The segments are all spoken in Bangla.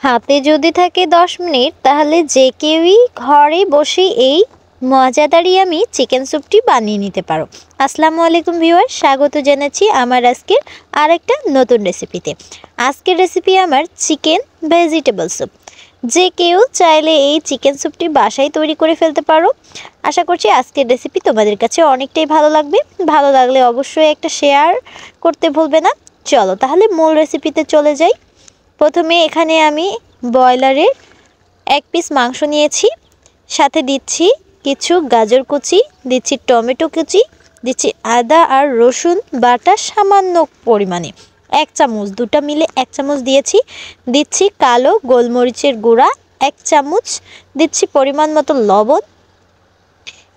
হাতে যদি থাকে 10 মিনিট তাহলে যে কেউই ঘরে বসে এই মজাদার ইয়ামি চিকেন স্যুপটি বানিয়ে নিতে পারো। আসসালামু আলাইকুম ভিউয়ার, স্বাগত জানাচ্ছি আমার আজকের আরেকটা নতুন রেসিপিতে। আজকের রেসিপি আমার চিকেন ভেজিটেবল স্যুপ। যে কেউ চাইলে এই চিকেন স্যুপটি বাসায় তৈরি করে ফেলতে পারো। আশা করছি আজকের রেসিপি তোমাদের কাছে অনেকটাই ভালো লাগবে। ভালো লাগলে অবশ্যই একটা শেয়ার করতে ভুলবে না। চলো তাহলে মূল রেসিপিতে চলে যাই। প্রথমে এখানে আমি ব্রয়লারের 1 পিস মাংস নিয়েছি, সাথে দিচ্ছি কিছু গাজর কুচি, দিচ্ছি টমেটো কুচি, দিচ্ছি আদা আর রসুন বাটা সামান্য পরিমাণে 1 চামচ, দুটো মিলে 1 চামচ দিয়েছি। দিচ্ছি কালো গোলমরিচের গুঁড়া 1 চামচ, দিচ্ছি পরিমাণ মতো লবণ।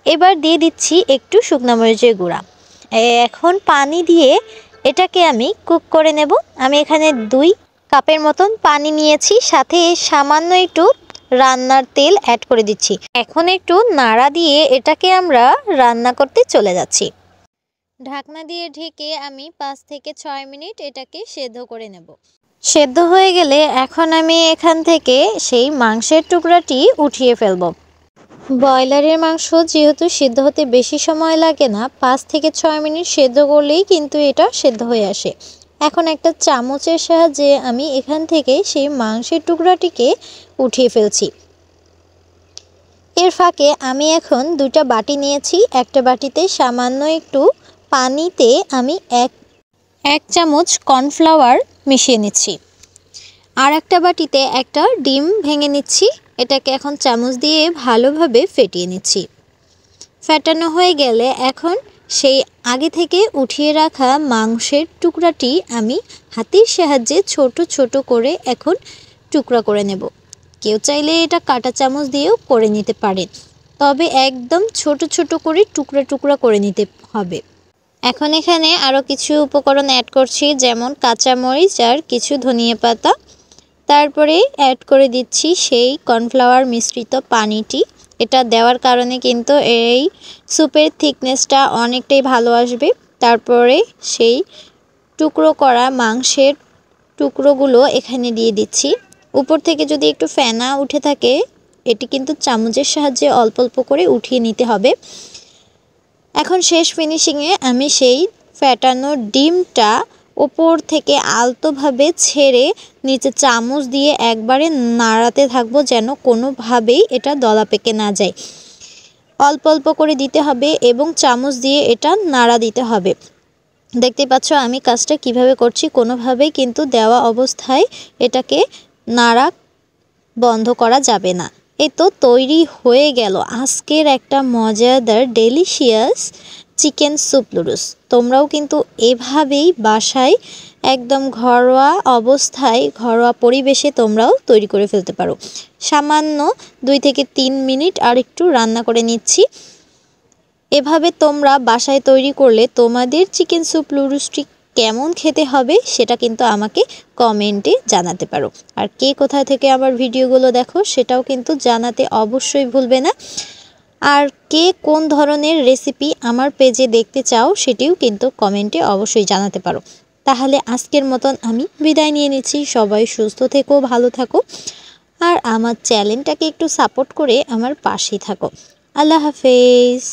এবার দিয়ে দিচ্ছি একটু শুকনো মরিচের গুঁড়া। এখন পানি দিয়ে এটাকে আমি কুক করে নেব। আমি এখানে 2 কাপের মতন পানি নিয়েছি, সাথে সামান্য একটু রান্নার তেল অ্যাড করে দিচ্ছি। এখন একটু নাড়া দিয়ে এটাকে আমরা রান্না করতে চলে যাচ্ছি। ঢাকনা দিয়ে ঢেকে আমি 5 থেকে 6 মিনিট এটাকে সেদ্ধ করে নেব। সেদ্ধ হয়ে গেলে এখন আমি এখান থেকে সেই মাংসের টুকরাটি উঠিয়ে ফেলব। ব্রয়লারের মাংস যেহেতু সেদ্ধ হতে বেশি সময় লাগে না, 5 থেকে 6 মিনিট সেদ্ধ করলেই কিন্তু এটা সেদ্ধ হয়ে আসে। এখন একটা চামচের সাহায্যে আমি এখান থেকে সেই মাংসের টুকরাটিকে উঠিয়ে ফেলছি। এর ফাঁকে আমি এখন 2টা বাটি নিয়েছি। একটা বাটিতে সামান্য একটু পানিতে আমি এক চামচ কর্নফ্লাওয়ার মিশিয়ে নিচ্ছি। আর একটা বাটিতে একটা ডিম ভেঙে নিচ্ছি। এটাকে এখন চামচ দিয়ে ভালোভাবে ফেটিয়ে নিচ্ছি। ফেটানো হয়ে গেলে এখন সেই আগে থেকে উঠিয়ে রাখা মাংসের টুকরাটি আমি হাতের সাহায্যে ছোট ছোট করে এখন টুকরা করে নেব। কেউ চাইলে এটা কাঁটা চামচ দিয়েও করে নিতে পারেন, তবে একদম ছোট ছোট করে টুকরা টুকরা করে নিতে হবে। এখন এখানে আরও কিছু উপকরণ অ্যাড করছি, যেমন কাঁচামরিচ আর কিছু ধনিয়া পাতা। তারপরে অ্যাড করে দিচ্ছি সেই কর্নফ্লাওয়ার মিশ্রিত পানিটি। এটা দেওয়ার কারণে কিন্তু এই স্যুপের থিকনেসটা অনেকটাই ভালো আসবে। তারপরে সেই টুকরো করা মাংসের টুকরোগুলো এখানে দিয়ে দিচ্ছি। উপর থেকে যদি একটু ফেনা উঠে থাকে, এটি কিন্তু চামচের সাহায্যে অল্প অল্প করে উঠিয়ে নিতে হবে। এখন শেষ ফিনিশিংয়ে আমি সেই ফেটানো ডিমটা উপর থেকে আলতোভাবে ছেড়ে নিচে চামচ দিয়ে একবারে নাড়াতে থাকবো, যেন কোনোভাবেই এটা দলা পেকে না যায়। অল্প অল্প করে দিতে হবে এবং চামচ দিয়ে এটা নাড়া দিতে হবে। দেখতে পাচ্ছ আমি কাজটা কিভাবে করছি। কোনোভাবেই কিন্তু দেওয়া অবস্থায় এটাকে নাড়া বন্ধ করা যাবে না। এই তো তৈরি হয়ে গেল আজকের একটা মজাদার ডেলিশিয়াস চিকেন স্যুপ নুডলস। তোমরাও কিন্তু এভাবেই বাসায় একদম ঘরোয়া অবস্থায়, ঘরোয়া পরিবেশে তোমরাও তৈরি করে ফেলতে পারো। সামান্য 2 থেকে 3 মিনিট আর একটু রান্না করে নিচ্ছি। এভাবে তোমরা বাসায় তৈরি করলে তোমাদের চিকেন স্যুপ নুডলসটি কেমন খেতে হবে সেটা কিন্তু আমাকে কমেন্টে জানাতে পারো। আর কে কোথা থেকে আমার ভিডিওগুলো দেখো সেটাও কিন্তু জানাতে অবশ্যই ভুলবে না। আর কে কোন ধরনের রেসিপি আমার পেজে দেখতে চাও সেটিও কিন্তু কমেন্টে অবশ্যই জানাতে পারো। তাহলে আজকের মতন আমি বিদায় নিয়ে নিচ্ছি। সবাই সুস্থ থেকো, ভালো থাকো, আর আমার চ্যানেলটাকে একটু সাপোর্ট করে আমার পাশেই থাকো। আল্লাহ হাফেজ।